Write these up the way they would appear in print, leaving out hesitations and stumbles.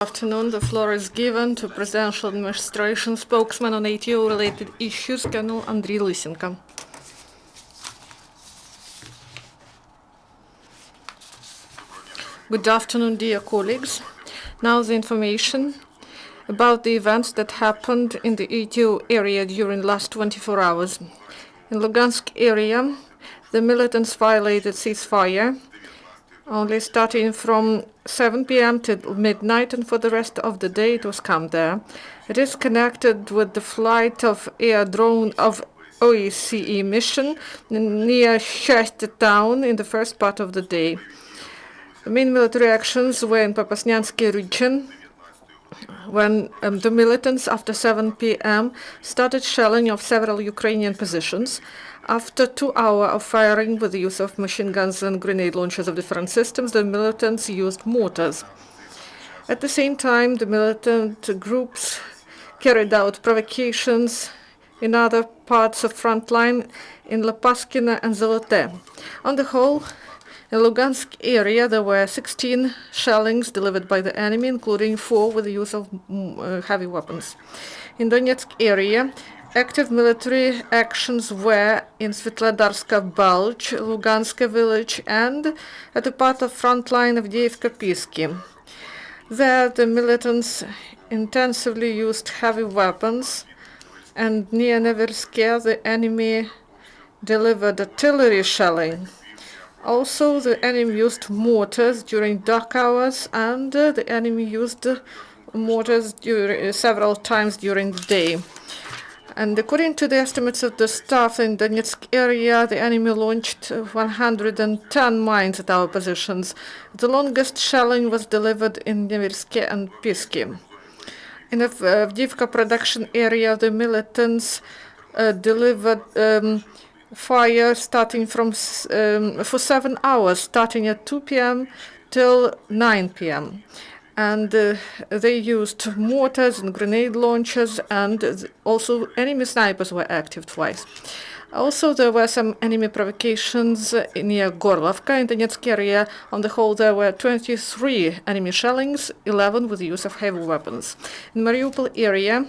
Afternoon, the floor is given to Presidential Administration spokesman on ATO-related issues, Colonel Andriy Lysenko. Good afternoon, dear colleagues. Now the information about the events that happened in the ATO area during the last 24 hours. In Lugansk area, the militants violated ceasefire, only starting from 7 p.m. till midnight, and for the rest of the day it was calm there. It is connected with the flight of air drone of OSCE mission near Shasty town in the first part of the day. The main military actions were in Popasnyansky region, when the militants after 7 p.m. started shelling of several Ukrainian positions. After 2 hours of firing with the use of machine guns and grenade launchers of different systems, the militants used mortars. At the same time, the militant groups carried out provocations in other parts of front line in Lopaskino and Zolote. On the whole, in Lugansk area, there were 16 shellings delivered by the enemy, including 4 with the use of heavy weapons. In Donetsk area, active military actions were in Svetlodarska Bulge, Luganska village, and at the part of front line of Avdiivka-Pisky. There, the militants intensively used heavy weapons, and near Neversky, the enemy delivered artillery shelling. Also, the enemy used mortars during dark hours, and the enemy used mortars several times during the day. And according to the estimates of the staff in the Donetsk area, the enemy launched 110 mines at our positions. The longest shelling was delivered in Neversky and Pisky. In the Avdiivka production area, the militants delivered fire starting from for 7 hours, starting at 2 p.m. till 9 p.m. And they used mortars and grenade launchers, and also enemy snipers were active twice. Also, there were some enemy provocations near Gorlovka in the Donetsk area. On the whole, there were 23 enemy shellings, 11 with the use of heavy weapons. In Mariupol area,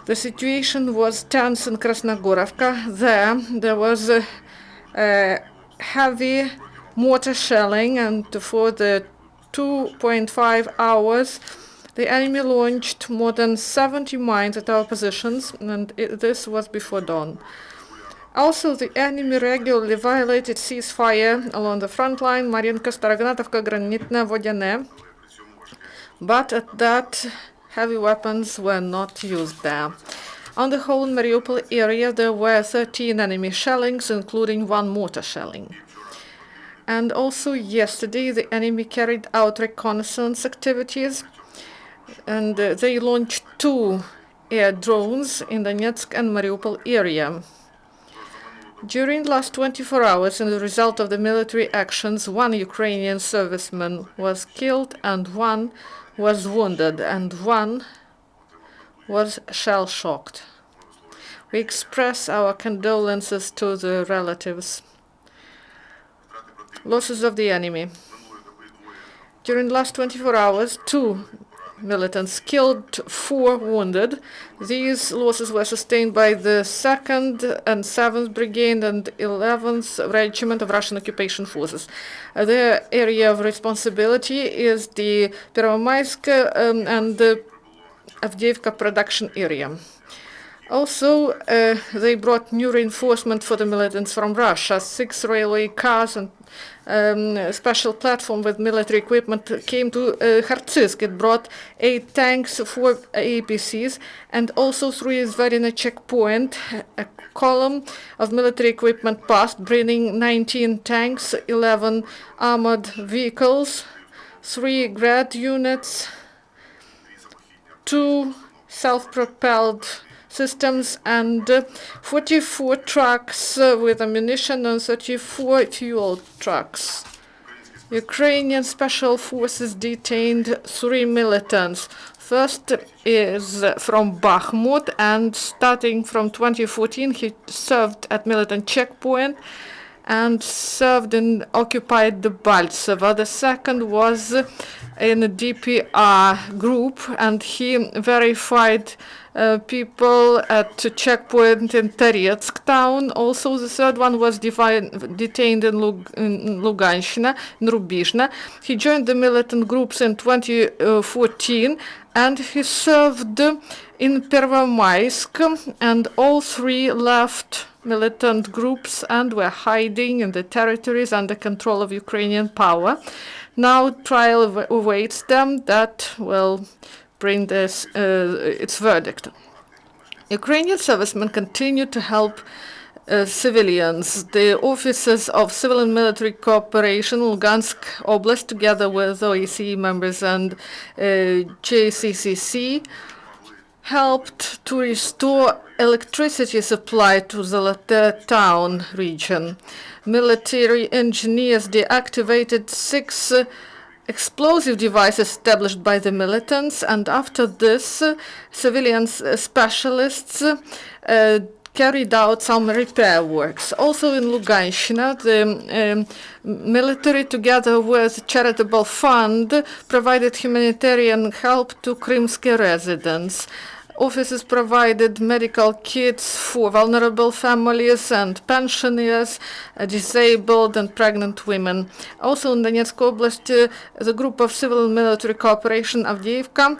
the situation was tense in Krasnogorovka. There was heavy mortar shelling, and for the 2.5 hours, the enemy launched more than 70 mines at our positions, and this was before dawn. Also, the enemy regularly violated ceasefire along the front line, Mariinka, Starognatovka, Granitne, Vodyane, but at that, heavy weapons were not used there. On the whole, in Mariupol area, there were 13 enemy shellings, including 1 mortar shelling. And also yesterday, the enemy carried out reconnaissance activities, and they launched 2 air drones in the Donetsk and Mariupol area. During the last 24 hours, as a result of the military actions, 1 Ukrainian serviceman was killed, and 1 was wounded, and 1 was shell-shocked. We express our condolences to the relatives. Losses of the enemy. During the last 24 hours, 2 militants killed, 4 wounded. These losses were sustained by the 2nd and 7th Brigade and 11th Regiment of Russian Occupation Forces. Their area of responsibility is the Pervomaisk and the Avdiivka production area. Also, they brought new reinforcement for the militants from Russia. 6 railway cars and special platform with military equipment came to Kharkiv. It brought 8 tanks, 4 APCs, and also through Zverina checkpoint, a column of military equipment passed, bringing 19 tanks, 11 armored vehicles, 3 Grad units, 2 self-propelled systems, and 44 trucks with ammunition and 34 fuel trucks. Ukrainian special forces detained 3 militants. First is from Bakhmut, and starting from 2014 he served at militant checkpoint and served in occupied Debaltseve. The second was in a DPR group, and he verified people at a checkpoint in Terezk town. Also, the third one was detained in Luganshina, in Rubizhne. He joined the militant groups in 2014, and he served in Pervomaisk, and all three left militant groups and were hiding in the territories under control of Ukrainian power. Now trial awaits them that will bring this its verdict. Ukrainian servicemen continue to help civilians. The offices of civil and military cooperation, Lugansk Oblast, together with OEC members and JCCC, helped to restore electricity supply to the town region. Military engineers deactivated 6 explosive devices established by the militants, and after this, civilian specialists carried out some repair works. Also in Luganshina, the military, together with charitable fund, provided humanitarian help to Krymsky residents. Offices provided medical kits for vulnerable families and pensioners, disabled and pregnant women. Also in Donetsk Oblast, the group of civil and military cooperation Avdiivka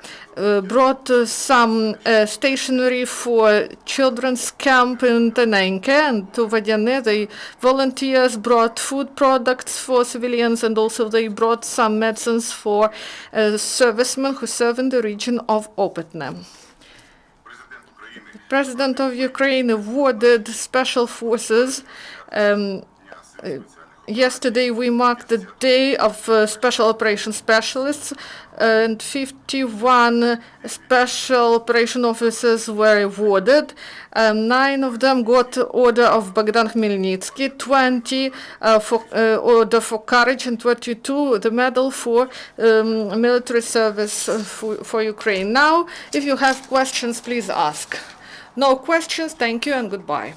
brought some stationery for children's camp in Tenenke and to Vodyane. The volunteers brought food products for civilians, and also they brought some medicines for servicemen who serve in the region of Opetne. The President of Ukraine awarded special forces. Yesterday we marked the Day of Special Operations Specialists, and 51 special operation officers were awarded. 9 of them got Order of Bogdan Khmelnytsky, 20 Order for Courage, and 22 the Medal for military service for Ukraine. Now, if you have questions, please ask. No questions, thank you and goodbye.